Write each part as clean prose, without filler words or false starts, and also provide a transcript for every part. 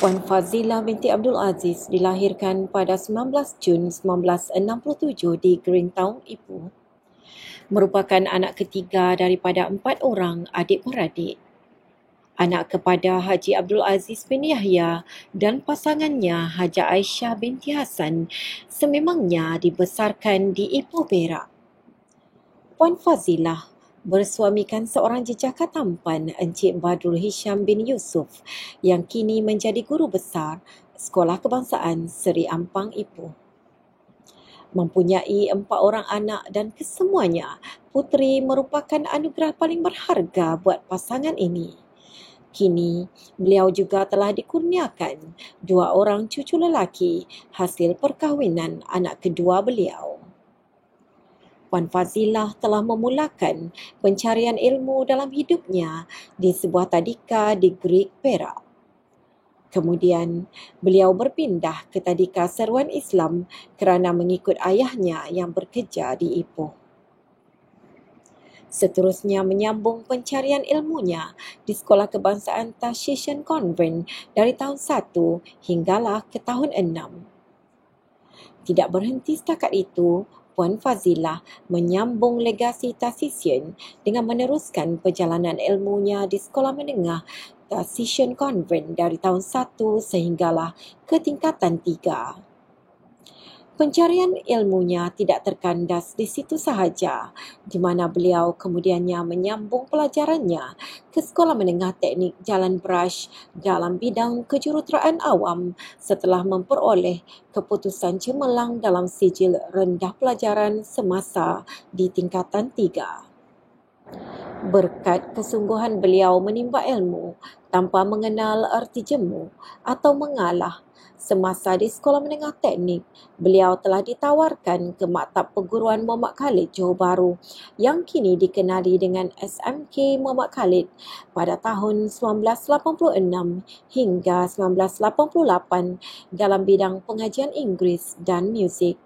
Puan Fazilah binti Abdul Aziz dilahirkan pada 19 Jun 1967 di Greentown, Ipoh. Merupakan anak ketiga daripada 4 orang adik-beradik. Anak kepada Haji Abdul Aziz bin Yahya dan pasangannya Haja Aisyah binti Hasan sememangnya dibesarkan di Ipoh, Perak. Puan Fazilah bersuamikan seorang jejaka tampan Encik Badrul Hisham bin Yusuf yang kini menjadi guru besar Sekolah Kebangsaan Seri Ampang, Ipoh. Mempunyai 4 orang anak dan kesemuanya, puteri merupakan anugerah paling berharga buat pasangan ini. Kini, beliau juga telah dikurniakan 2 orang cucu lelaki hasil perkahwinan anak kedua beliau. Puan Fazilah telah memulakan pencarian ilmu dalam hidupnya di sebuah tadika di Greek, Perak. Kemudian, beliau berpindah ke tadika seruan Islam kerana mengikut ayahnya yang bekerja di Ipoh. Seterusnya menyambung pencarian ilmunya di Sekolah Kebangsaan Tassishan Convent dari tahun 1 hinggalah ke tahun 6. Tidak berhenti setakat itu, Puan Fazilah menyambung legasi Tassishan dengan meneruskan perjalanan ilmunya di Sekolah Menengah Tassishan Convent dari tahun 1 sehinggalah ke tingkatan 3. Pencarian ilmunya tidak terkandas di situ sahaja, di mana beliau kemudiannya menyambung pelajarannya ke Sekolah Menengah Teknik Jalan Brush dalam bidang kejuruteraan awam setelah memperoleh keputusan cemerlang dalam sijil rendah pelajaran semasa di tingkatan 3. Berkat kesungguhan beliau menimba ilmu tanpa mengenal erti jemu atau mengalah, semasa di Sekolah Menengah Teknik, beliau telah ditawarkan ke Maktab Perguruan Muhammad Khalid Johor Bahru yang kini dikenali dengan SMK Muhammad Khalid pada tahun 1986 hingga 1988 dalam bidang pengajian Inggeris dan muzik.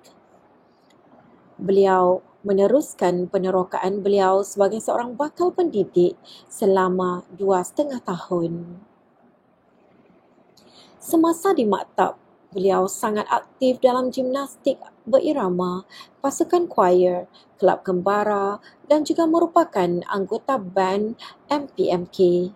Beliau meneruskan penerokaan beliau sebagai seorang bakal pendidik selama 2,5 tahun. Semasa di maktab, beliau sangat aktif dalam gimnastik berirama, pasukan choir, kelab kembara dan juga merupakan anggota band MPMK.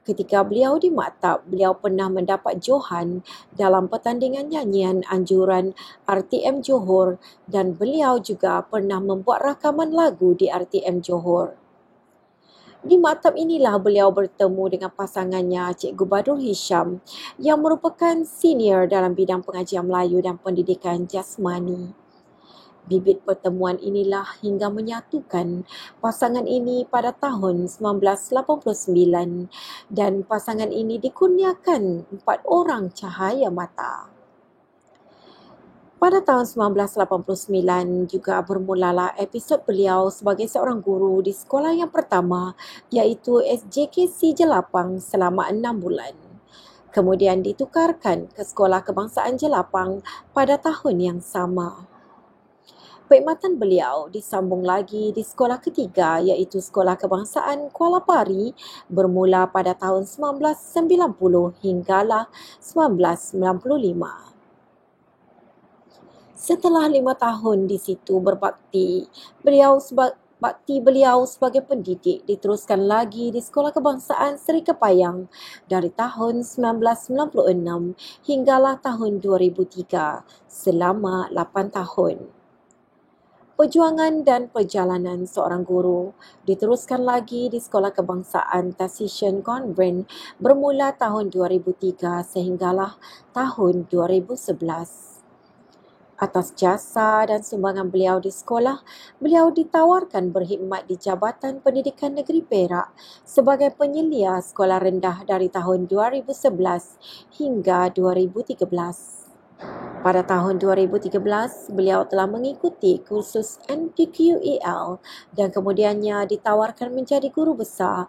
Ketika beliau di maktab, beliau pernah mendapat johan dalam pertandingan nyanyian anjuran RTM Johor dan beliau juga pernah membuat rakaman lagu di RTM Johor. Di maktab inilah beliau bertemu dengan pasangannya Cikgu Badrul Hisham yang merupakan senior dalam bidang pengajian Melayu dan pendidikan jasmani. Bibit pertemuan inilah hingga menyatukan pasangan ini pada tahun 1989 dan pasangan ini dikurniakan 4 orang cahaya mata. Pada tahun 1989 juga bermulalah episod beliau sebagai seorang guru di sekolah yang pertama iaitu SJKC Jelapang selama 6 bulan. Kemudian ditukarkan ke Sekolah Kebangsaan Jelapang pada tahun yang sama. Perkhidmatan beliau disambung lagi di sekolah ketiga iaitu Sekolah Kebangsaan Kuala Pari bermula pada tahun 1990 hinggalah 1995. Setelah 5 tahun di situ berbakti, bakti beliau sebagai pendidik diteruskan lagi di Sekolah Kebangsaan Seri Kepayang dari tahun 1996 hinggalah tahun 2003 selama 8 tahun. Perjuangan dan perjalanan seorang guru diteruskan lagi di Sekolah Kebangsaan Tassishan Convent bermula tahun 2003 sehinggalah tahun 2011. Atas jasa dan sumbangan beliau di sekolah, beliau ditawarkan berkhidmat di Jabatan Pendidikan Negeri Perak sebagai penyelia sekolah rendah dari tahun 2011 hingga 2013. Pada tahun 2013, beliau telah mengikuti kursus NPQEL dan kemudiannya ditawarkan menjadi guru besar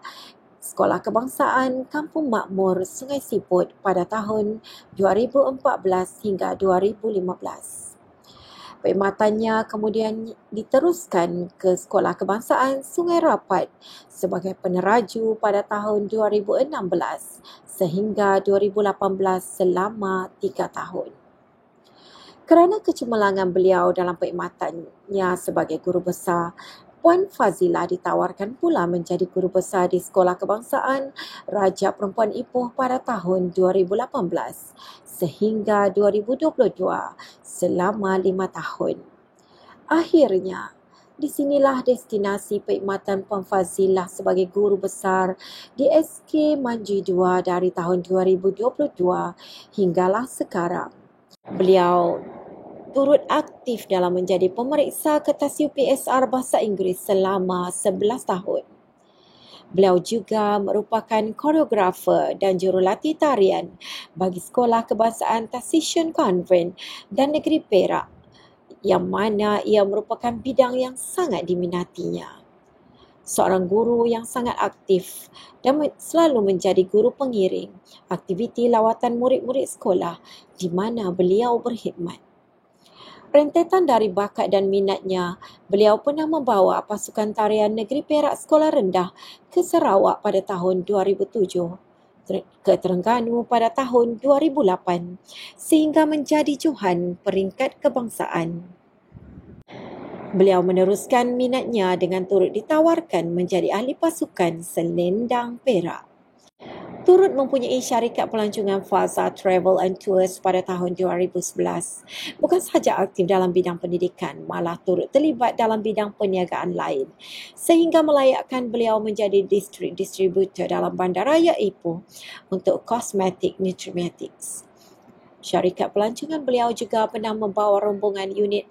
Sekolah Kebangsaan Kampung Makmur Sungai Siput pada tahun 2014 hingga 2015. Perkhidmatannya kemudian diteruskan ke Sekolah Kebangsaan Sungai Rapat sebagai peneraju pada tahun 2016 sehingga 2018 selama 3 tahun. Kerana kecemerlangan beliau dalam perkhidmatannya sebagai guru besar, Puan Fazila ditawarkan pula menjadi guru besar di Sekolah Kebangsaan Raja Perempuan Ipoh pada tahun 2018 sehingga 2022 selama 5 tahun. Akhirnya, di sinilah destinasi perkhidmatan Puan Fazila sebagai guru besar di SK Manji 2 dari tahun 2022 hinggalah sekarang. Beliau turut aktif dalam menjadi pemeriksa kertas UPSR Bahasa Inggeris selama 11 tahun. Beliau juga merupakan koreografer dan jurulatih tarian bagi Sekolah Kebangsaan Tasician Convent dan Negeri Perak, yang mana ia merupakan bidang yang sangat diminatinya. Seorang guru yang sangat aktif dan selalu menjadi guru pengiring aktiviti lawatan murid-murid sekolah di mana beliau berkhidmat. Rentetan dari bakat dan minatnya, beliau pernah membawa pasukan tarian Negeri Perak Sekolah Rendah ke Sarawak pada tahun 2007, ke Terengganu pada tahun 2008, sehingga menjadi Johan peringkat kebangsaan. Beliau meneruskan minatnya dengan turut ditawarkan menjadi ahli pasukan Selendang Perak. Turut mempunyai syarikat pelancongan Faza Travel and Tours pada tahun 2011. Bukan sahaja aktif dalam bidang pendidikan, malah turut terlibat dalam bidang perniagaan lain, sehingga melayakkan beliau menjadi distrik distributor dalam Bandaraya Ipoh untuk kosmetik Nutrimatics. Syarikat pelancongan beliau juga pernah membawa rombongan unit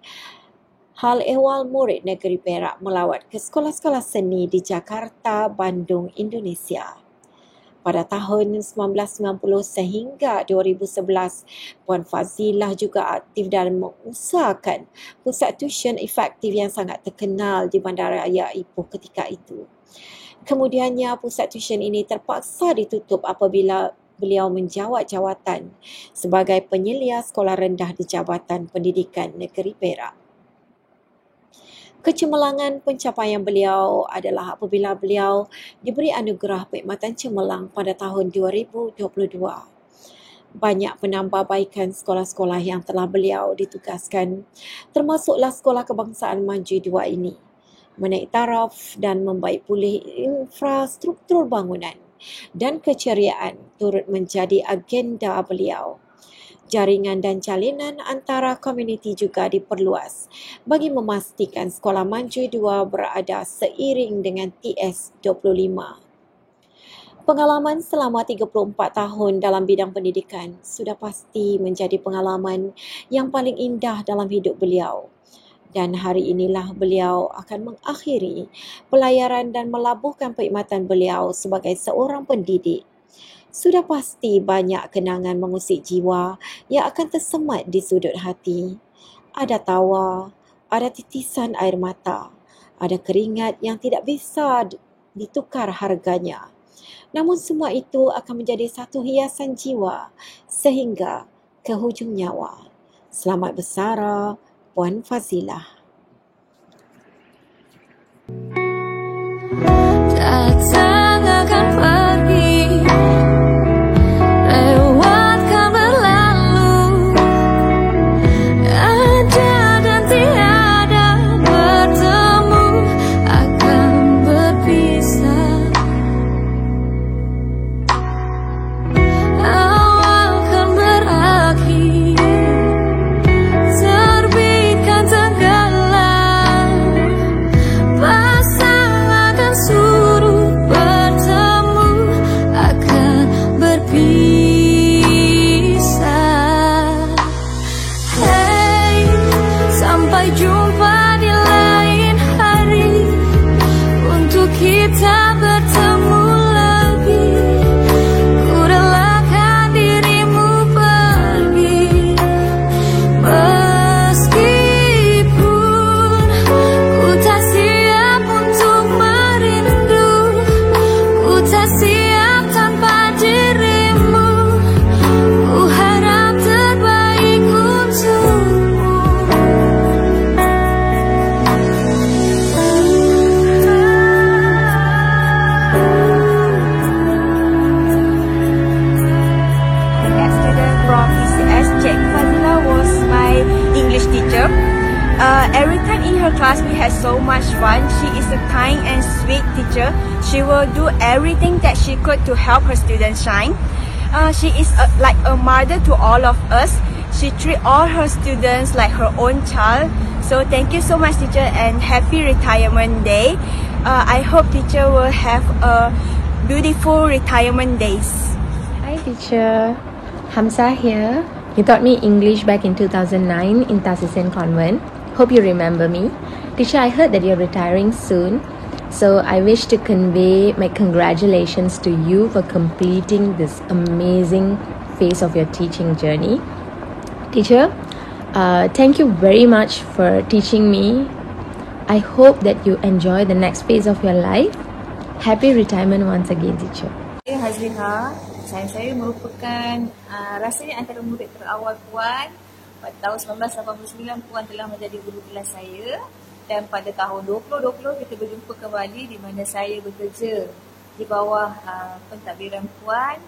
hal ehwal murid negeri Perak melawat ke sekolah-sekolah seni di Jakarta, Bandung, Indonesia. Pada tahun 1990 sehingga 2011, Puan Fazilah juga aktif dalam mengusahakan pusat tuition efektif yang sangat terkenal di Bandaraya Ipoh ketika itu. Kemudiannya, pusat tuition ini terpaksa ditutup apabila beliau menjawat jawatan sebagai penyelia sekolah rendah di Jabatan Pendidikan Negeri Perak. Kecemerlangan pencapaian beliau adalah apabila beliau diberi anugerah perkhidmatan cemerlang pada tahun 2022. Banyak penambahbaikan sekolah-sekolah yang telah beliau ditugaskan, termasuklah Sekolah Kebangsaan Manji 2 ini, menaik taraf dan membaik pulih infrastruktur bangunan dan keceriaan turut menjadi agenda beliau. Jaringan dan jalinan antara komuniti juga diperluas bagi memastikan Sekolah Manji 2 berada seiring dengan TS25. Pengalaman selama 34 tahun dalam bidang pendidikan sudah pasti menjadi pengalaman yang paling indah dalam hidup beliau. Dan hari inilah beliau akan mengakhiri pelayaran dan melabuhkan perkhidmatan beliau sebagai seorang pendidik. Sudah pasti banyak kenangan mengusik jiwa yang akan tersemat di sudut hati. Ada tawa, ada titisan air mata, ada keringat yang tidak bisa ditukar harganya. Namun semua itu akan menjadi satu hiasan jiwa sehingga ke hujung nyawa. Selamat bersara, Puan Fazilah. Datang akan pergi, lewatkan berlalu, ada dan tiada bertemu, akan berpisah. Awal kan berakhir, terbitkan tenggelam, pasang akan suruh bertemu, akan berpisah. Hey, sampai jumpa di lain hari, untuk kita bertemu lagi. Ku relakan dirimu pergi, meskipun ku tak siap untuk merindu, ku tak siap tanpa dirimu. Ku harap terbaik untukmu. teacher. She will do everything that she could to help her students shine. She is like a mother to all of us. She treats all her students like her own child. So thank you so much, teacher, and happy retirement day. I hope teacher will have a beautiful retirement days. Hi teacher, Hamza here. You taught me English back in 2009 in Tasisen Convent. Hope you remember me. Teacher, I heard that you're retiring soon. So I wish to convey my congratulations to you for completing this amazing phase of your teaching journey. Teacher, thank you very much for teaching me. I hope that you enjoy the next phase of your life. Happy retirement once again, teacher. Saya Hazliha. Saya merupakan rasanya antara murid terawal Puan. Pada tahun 1989 Puan telah menjadi guru kelas saya, dan pada tahun 2020 kita berjumpa kembali di mana saya bekerja di bawah pentadbiran Puan.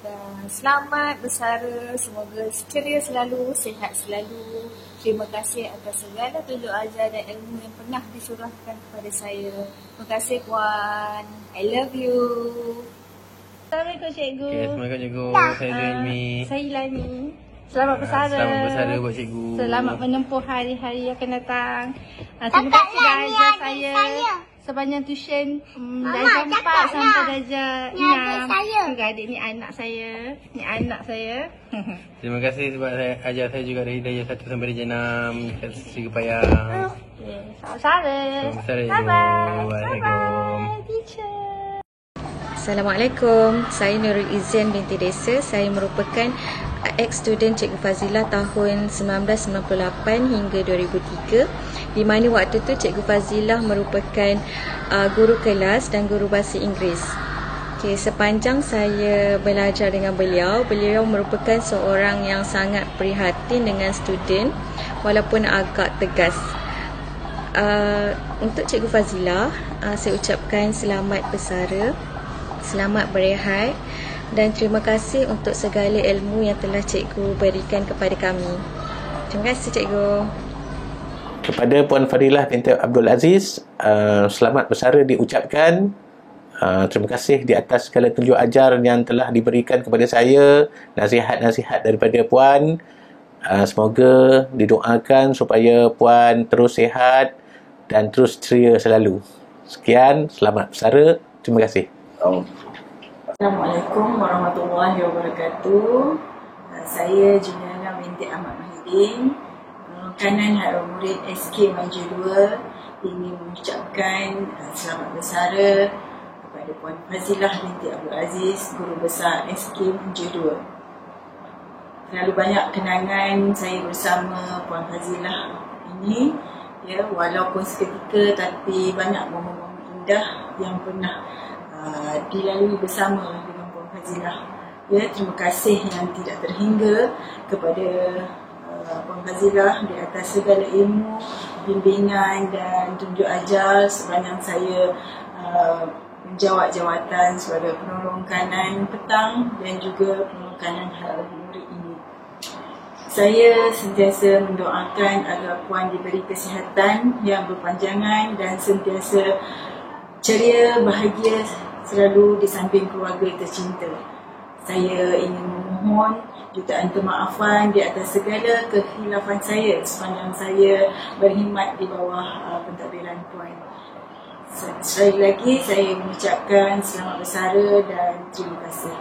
Dan selamat bersara, semoga ceria selalu, sihat selalu. Terima kasih atas segala tunjuk ajar dan ilmu yang pernah disurahkan kepada saya. Terima kasih Puan. I love you. Assalamualaikum cikgu. Okay, Assalamualaikum cikgu. Saya Ilmi. Saya Ilmi. Selamat bersara. Selamat bersara buat cikgu. Selamat menempuh hari-hari yang akan datang. Terima kasih dah ajar saya sepanjang tuition dari jam 4 sampai darjah 6. Juga adik ni anak saya. Ni anak saya. Terima kasih sebab saya ajar saya juga dari darjah 1 sampai darjah 6 kat Serika Payang. Selamat bersara. Selamat bersara cikgu. Bye-bye. Waalaikumsalam. Bye, teacher. Assalamualaikum, saya Nurul Izzian binti Desa. Saya merupakan ex-student Cikgu Fazilah tahun 1998 hingga 2003, di mana waktu tu Cikgu Fazilah merupakan guru kelas dan guru bahasa Inggeris. Okay, sepanjang saya belajar dengan beliau merupakan seorang yang sangat prihatin dengan student walaupun agak tegas. Untuk Cikgu Fazilah, saya ucapkan selamat bersara, selamat berehat dan terima kasih untuk segala ilmu yang telah cikgu berikan kepada kami. Terima kasih cikgu. Kepada Puan Fadilah binti Abdul Aziz, selamat bersara diucapkan. Terima kasih di atas segala tunjuk ajar yang telah diberikan kepada saya, nasihat-nasihat daripada Puan. Semoga didoakan supaya Puan terus sihat dan terus ceria selalu. Sekian, selamat bersara. Terima kasih. Assalamualaikum warahmatullahi wabarakatuh. Saya Juliana binti Ahmad Mahidin, kanan Harum Murid SK Maju 2, ingin mengucapkan selamat bersara kepada Puan Fazilah binti Abdul Aziz, Guru Besar SK Maju 2. Terlalu banyak kenangan saya bersama Puan Fazilah ini, ya, walaupun seketika, tapi banyak momen-momen indah yang pernah dilalui bersama dengan Puan Fazilah. Ya, terima kasih yang tidak terhingga kepada Puan Fazilah di atas segala ilmu, bimbingan dan tunjuk ajar sepanjang saya menjawat jawatan sebagai penolong kanan petang dan juga penolong kanan Harum Murid ini. Saya sentiasa mendoakan agar Puan diberi kesihatan yang berpanjangan dan sentiasa ceria, bahagia selalu di samping keluarga tercinta. Saya ingin memohon jutaan kemaafan di atas segala kekhilafan saya sepanjang saya berkhidmat di bawah pentadbiran Puan. Sekali lagi saya mengucapkan selamat bersara dan terima kasih.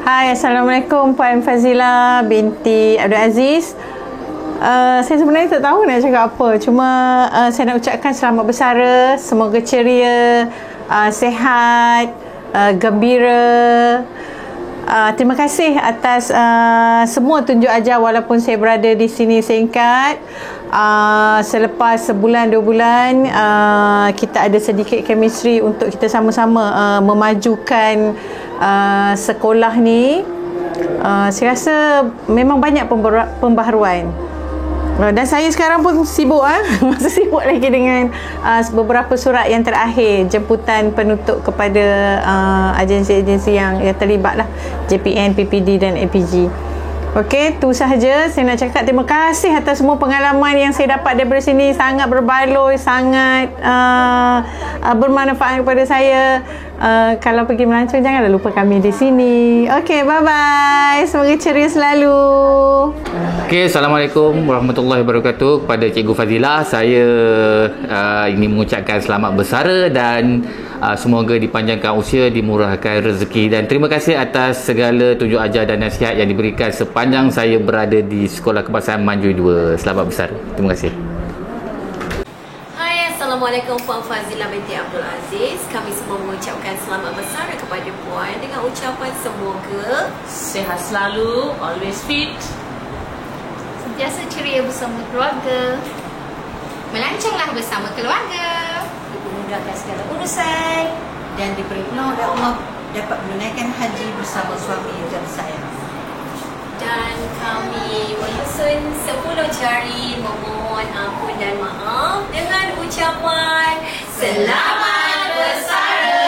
Hai, Assalamualaikum Puan Fazilah binti Abdul Aziz. Saya sebenarnya tak tahu nak cakap apa. Cuma saya nak ucapkan selamat bersara, semoga ceria, sihat, gembira. Terima kasih atas semua tunjuk ajar walaupun saya berada di sini singkat. Selepas sebulan 2 bulan kita ada sedikit chemistry untuk kita sama-sama memajukan sekolah ni. Saya rasa memang banyak pembaharuan. Dan saya sekarang pun sibuk masih sibuk lagi dengan beberapa surat yang terakhir, jemputan penutup kepada agensi-agensi yang terlibat lah, JPN, PPD dan APG. Okey, tu sahaja saya nak cakap. Terima kasih atas semua pengalaman yang saya dapat daripada sini. Sangat berbaloi, sangat bermanfaat kepada saya. Kalau pergi melancong, janganlah lupa kami di sini. Okey, bye-bye. Semoga ceria selalu. Okey, Assalamualaikum warahmatullahi wabarakatuh. Kepada Cikgu Fazilah, saya ingin mengucapkan selamat bersara dan semoga dipanjangkan usia, dimurahkan rezeki, dan terima kasih atas segala tunjuk ajar dan nasihat yang diberikan sepanjang saya berada di Sekolah Kebangsaan Manjui 2. Selamat bersara. Terima kasih. Hai, Assalamualaikum Puan Fazilah binti Abdul Aziz. Kami semua mengucapkan selamat bersara kepada Puan dengan ucapan semoga sehat selalu, always fit, Sentiasa ceria bersama keluarga, melanconglah bersama keluarga, dipermudahkan segala urusan, dan diberi peluang oleh Allah dapat menunaikan haji bersama suami dan saya. Dan kami menyusun 10 jari memohon ampun dan maaf dengan ucapan selamat bersara.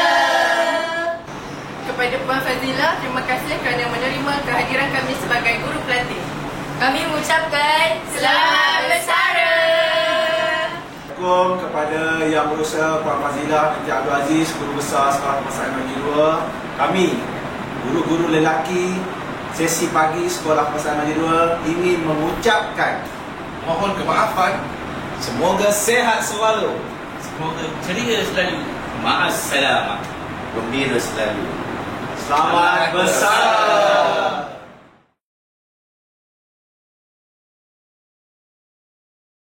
Kepada Puan Fazilah, terima kasih kerana menerima kehadiran kami sebagai guru pelatih. Kami mengucapkan selamat bersara. Assalamualaikum kepada Yang Berusaha Puan Fazilah binti Abdul Aziz, Guru Besar Sekolah Kebangsaan Manjui 2. Kami, guru-guru lelaki sesi pagi Sekolah Kebangsaan Manjui 2 ingin mengucapkan mohon kemaafan. Semoga sehat selalu, Semoga ceria selalu, ma'as salamat, gembira selalu. Selamat bersara.